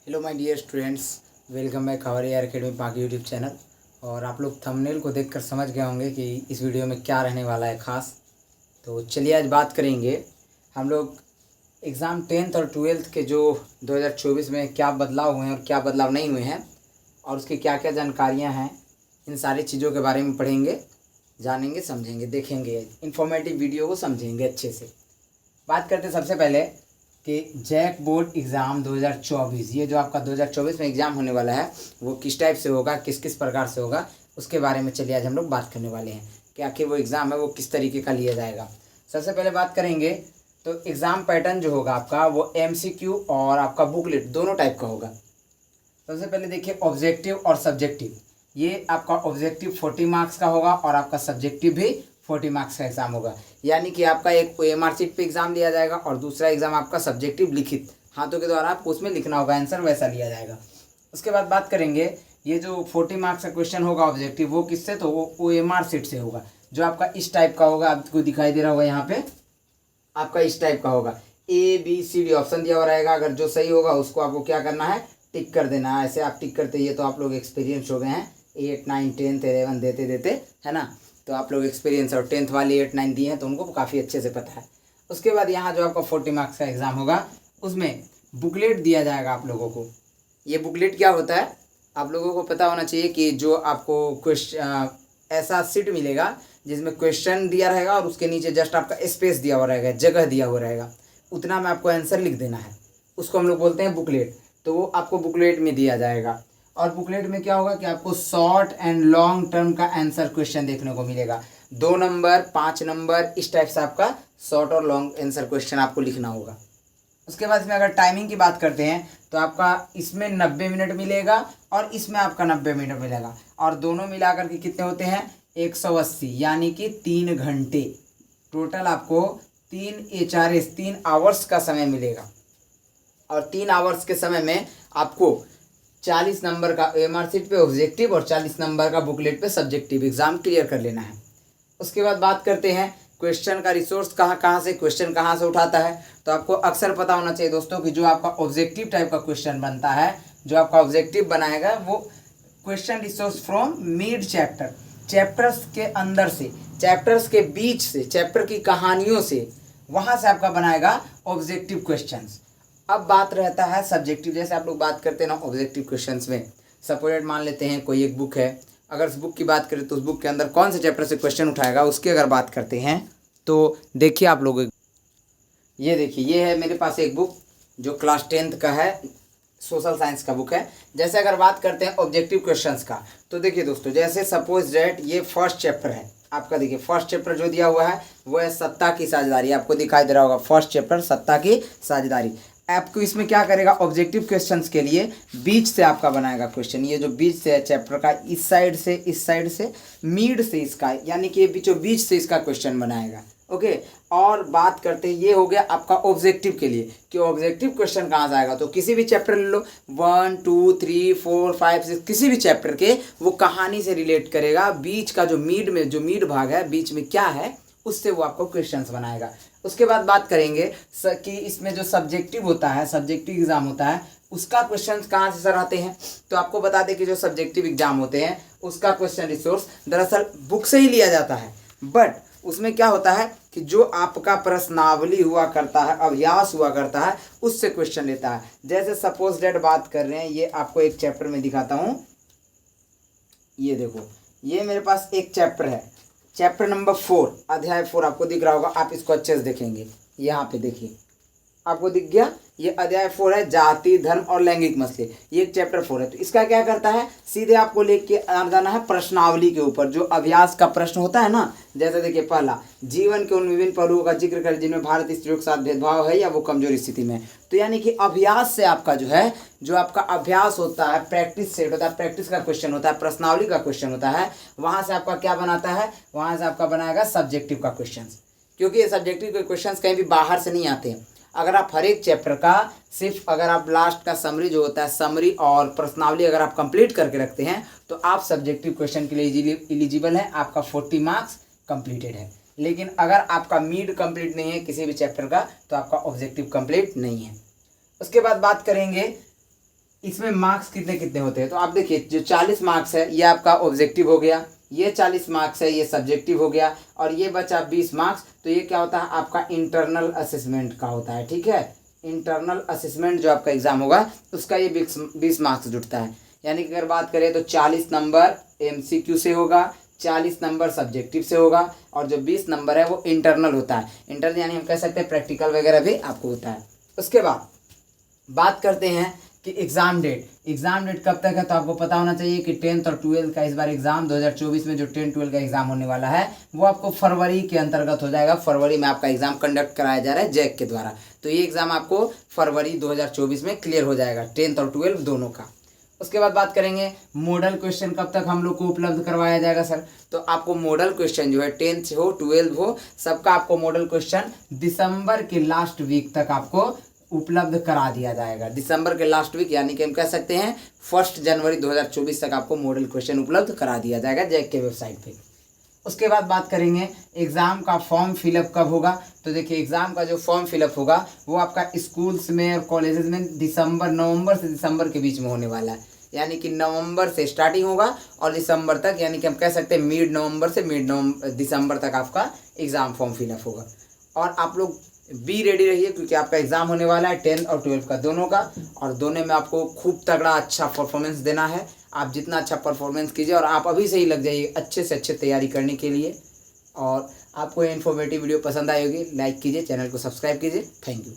Hello my dear students, welcome back our AR academy पाक YouTube channel. और आप लोग थंबनेल को देखकर समझ गए होंगे कि इस वीडियो में क्या रहने वाला है ख़ास। तो चलिए आज बात करेंगे हम लोग एग्ज़ाम 10th और 12th के जो 2024 में क्या बदलाव हुए हैं और क्या बदलाव नहीं हुए हैं और उसकी क्या क्या जानकारियाँ हैं, इन सारी चीज़ों के बारे में पढ़ेंगे, जानेंगे, समझेंगे, देखेंगे, इन्फॉर्मेटिव वीडियो को समझेंगे अच्छे से। बात करते सबसे पहले कि जैक बोर्ड एग्ज़ाम 2024, ये जो आपका 2024 में एग्ज़ाम होने वाला है वो किस टाइप से होगा, किस किस प्रकार से होगा, उसके बारे में चलिए आज हम लोग बात करने वाले हैं कि आखिर वो एग्ज़ाम है वो किस तरीके का लिया जाएगा। सबसे पहले बात करेंगे तो एग्ज़ाम पैटर्न जो होगा आपका वो MCQ और आपका बुकलेट दोनों टाइप का होगा। सबसे पहले देखिए ऑब्जेक्टिव और सब्जेक्टिव। ये आपका ऑब्जेक्टिव 40 मार्क्स का होगा और आपका सब्जेक्टिव भी 40 मार्क्स का एग्ज़ाम होगा। यानी कि आपका एक OMR शीट पे एग्ज़ाम लिया जाएगा और दूसरा एग्ज़ाम आपका सब्जेक्टिव लिखित हाथों के द्वारा आपको उसमें लिखना होगा, आंसर वैसा लिया जाएगा। उसके बाद बात करेंगे ये जो 40 मार्क्स का क्वेश्चन होगा ऑब्जेक्टिव, वो किससे, तो वो OMR शीट से होगा, जो आपका इस टाइप का होगा, आपको दिखाई दे रहा होगा यहाँ पे, आपका इस टाइप का होगा। ABCD ऑप्शन दिया हुआ रहेगा, अगर जो सही होगा उसको आपको क्या करना है, टिक कर देना है। ऐसे आप टिक करते ये तो आप लोग एक्सपीरियंस हो गए हैं, 8, 9, 10, 11 देते देते, है ना। तो आप लोग एक्सपीरियंस और 10th वाले 8, 9 दिए हैं तो उनको काफ़ी अच्छे से पता है। उसके बाद यहाँ जो आपका 40 मार्क्स का एग्ज़ाम होगा उसमें बुकलेट दिया जाएगा आप लोगों को। ये बुकलेट क्या होता है आप लोगों को पता होना चाहिए कि जो आपको क्वेश्चन ऐसा सीट मिलेगा जिसमें क्वेश्चन दिया रहेगा और उसके नीचे जस्ट आपका स्पेस दिया हुआ रहेगा, जगह दिया हुआ रहेगा, उतना में आपको आंसर लिख देना है, उसको हम लोग बोलते हैं बुकलेट। तो वो आपको बुकलेट में दिया जाएगा। और बुकलेट में क्या होगा कि आपको शॉर्ट एंड लॉन्ग टर्म का आंसर क्वेश्चन देखने को मिलेगा, 2 नंबर 5 नंबर इस टाइप से आपका शॉर्ट और लॉन्ग आंसर क्वेश्चन आपको लिखना होगा। उसके बाद इसमें अगर टाइमिंग की बात करते हैं तो आपका इसमें 90 मिनट मिलेगा और इसमें आपका 90 मिनट मिलेगा, और दोनों मिलाकर के कितने होते हैं 180, यानी कि 3 घंटे टोटल आपको 3 आवर्स का समय मिलेगा। और 3 आवर्स के समय में आपको 40 नंबर का OMR शीट पे ऑब्जेक्टिव और 40 नंबर का बुकलेट पे सब्जेक्टिव एग्जाम क्लियर कर लेना है। उसके बाद बात करते हैं क्वेश्चन का रिसोर्स कहाँ से, क्वेश्चन कहाँ से उठाता है। तो आपको अक्सर पता होना चाहिए दोस्तों कि जो आपका ऑब्जेक्टिव टाइप का क्वेश्चन बनता है, जो आपका ऑब्जेक्टिव बनाएगा वो question resource from mid chapter, chapters के अंदर से, चैप्टर्स के बीच से, चैप्टर की कहानियों से, वहाँ से आपका बनाएगा ऑब्जेक्टिव क्वेश्चंस। अब बात रहता है सब्जेक्टिव। जैसे आप लोग बात करते हैं ना ऑब्जेक्टिव क्वेश्चंस में, सपोज मान लेते हैं कोई एक बुक है, अगर उस बुक की बात करें तो उस बुक के अंदर कौन से चैप्टर से क्वेश्चन उठाएगा उसकी अगर बात करते हैं तो देखिए आप लोग, ये देखिए ये है मेरे पास एक बुक जो क्लास 10th का है, सोशल साइंस का बुक है। जैसे अगर बात करते हैं ऑब्जेक्टिव क्वेश्चंस का तो देखिए दोस्तों, जैसे सपोज दैट ये फर्स्ट चैप्टर है आपका, देखिए फर्स्ट चैप्टर जो दिया हुआ है वो है सत्ता की साझेदारी, आपको दिखाई दे रहा होगा फर्स्ट चैप्टर सत्ता की साझेदारी। आपको इसमें क्या करेगा, ऑब्जेक्टिव क्वेश्चंस के लिए बीच से आपका बनाएगा क्वेश्चन, ये जो बीच से है चैप्टर का, इस साइड से मिड से इसका, यानी कि ये बीचों बीच से इसका क्वेश्चन बनाएगा। ओके, और बात करते हैं ये हो गया आपका ऑब्जेक्टिव के लिए कि ऑब्जेक्टिव क्वेश्चन कहाँ से आएगा। तो किसी भी चैप्टर ले लो, 1, 2, 3, 4, 5, 6 किसी भी चैप्टर के, वो कहानी से रिलेट करेगा, बीच का जो मिड में जो मिड भाग है, बीच में क्या है, उससे वो आपको क्वेश्चंस बनाएगा। उसके बाद बात करेंगे कि इसमें जो सब्जेक्टिव होता है, सब्जेक्टिव एग्जाम होता है, उसका क्वेश्चन कहाँ से सर आते हैं। तो आपको बता दें कि जो सब्जेक्टिव एग्जाम होते हैं उसका क्वेश्चन रिसोर्स दरअसल बुक से ही लिया जाता है, बट उसमें क्या होता है कि जो आपका प्रश्नावली हुआ करता है, अभ्यास हुआ करता है, उससे क्वेश्चन लेता है। जैसे सपोज डेट बात कर रहे हैं, ये आपको एक चैप्टर में दिखाता हूँ, ये देखो ये मेरे पास एक चैप्टर है, चैप्टर नंबर 4 अध्याय 4 आपको दिख रहा होगा, आप इसको अच्छे से देखेंगे, यहाँ पे देखिए आपको दिख गया, ये अध्याय 4 है, जाति धर्म और लैंगिक मसले, ये एक चैप्टर 4 है। तो इसका क्या करता है, सीधे आपको लेके आ जाना है प्रश्नावली के ऊपर, जो अभ्यास का प्रश्न होता है ना। जैसे देखिए पहला, जीवन के उन विभिन्न पहलुओं का जिक्र कर जिनमें भारत स्त्रियों के साथ भेदभाव है या वो कमजोरी स्थिति में। तो यानी कि अभ्यास से आपका जो है, जो आपका अभ्यास होता है, प्रैक्टिस सेट होता है, प्रैक्टिस का क्वेश्चन होता है, प्रश्नावली का क्वेश्चन होता है, वहाँ से आपका क्या बनाता है, वहाँ से आपका बनाएगा सब्जेक्टिव का क्वेश्चन। क्योंकि ये सब्जेक्टिव के क्वेश्चन कहीं भी बाहर से नहीं आते हैं। अगर आप हर एक चैप्टर का सिर्फ अगर आप लास्ट का समरी जो होता है, समरी और प्रश्नावली अगर आप कंप्लीट करके रखते हैं तो आप सब्जेक्टिव क्वेश्चन के लिए एलिजिबल हैं, आपका 40 मार्क्स कंप्लीटेड है। लेकिन अगर आपका मिड कंप्लीट नहीं है किसी भी चैप्टर का तो आपका ऑब्जेक्टिव कंप्लीट नहीं है। उसके बाद बात करेंगे इसमें मार्क्स कितने कितने होते हैं, तो आप देखिए जो 40 मार्क्स है ये आपका ऑब्जेक्टिव हो गया, ये 40 मार्क्स है ये सब्जेक्टिव हो गया, और ये बचा 20 मार्क्स, तो ये क्या होता है आपका इंटरनल असेसमेंट का होता है। ठीक है, इंटरनल असेसमेंट जो आपका एग्जाम होगा उसका ये 20 मार्क्स जुटता है। यानी कि अगर बात करें तो 40 नंबर MCQ से होगा, 40 नंबर सब्जेक्टिव से होगा, और जो 20 नंबर है वो इंटरनल होता है। इंटरनल यानी हम कह सकते हैं प्रैक्टिकल वगैरह भी आपको होता है। उसके बाद बात करते हैं कि एग्ज़ाम डेट कब तक है, तो आपको पता होना चाहिए कि 10th और 12th का इस बार एग्ज़ाम 2024 में जो 10-12 का एग्ज़ाम होने वाला है वो आपको फरवरी के अंतर्गत हो जाएगा। फरवरी में आपका एग्ज़ाम कंडक्ट कराया जा रहा है जैक के द्वारा, तो ये एग्ज़ाम आपको फरवरी 2024 में क्लियर हो जाएगा, 10th और 12th दोनों का। उसके बाद बात करेंगे मॉडल क्वेश्चन कब तक हम लोग को उपलब्ध करवाया जाएगा सर, तो आपको मॉडल क्वेश्चन जो है 10th हो 12th हो सबका आपको मॉडल क्वेश्चन दिसंबर के लास्ट वीक तक आपको उपलब्ध करा दिया जाएगा। दिसंबर के लास्ट वीक यानी कि हम कह सकते हैं 1 जनवरी 2024 तक आपको मॉडल क्वेश्चन उपलब्ध करा दिया जाएगा जैक के वेबसाइट पे। उसके बाद बात करेंगे एग्ज़ाम का फॉर्म फिलअप कब होगा, तो देखिए एग्ज़ाम का जो फॉर्म फिलअप होगा वो आपका स्कूल्स में और कॉलेजेस में नवंबर से दिसंबर के बीच में होने वाला है। यानी कि नवंबर से स्टार्टिंग होगा और दिसंबर तक, यानी कि हम कह सकते हैं मिड नवंबर से दिसंबर तक आपका एग्ज़ाम फॉर्म फिलअप होगा। और आप लोग बी रेडी रहिए क्योंकि आपका एग्ज़ाम होने वाला है 10th और 12th का दोनों का, और दोनों में आपको खूब तगड़ा अच्छा परफॉर्मेंस देना है। आप जितना अच्छा परफॉर्मेंस कीजिए और आप अभी से ही लग जाइए अच्छे से अच्छे तैयारी करने के लिए। और आपको ये इन्फॉर्मेटिव वीडियो पसंद आई होगी, लाइक कीजिए, चैनल को सब्सक्राइब कीजिए। Thank you.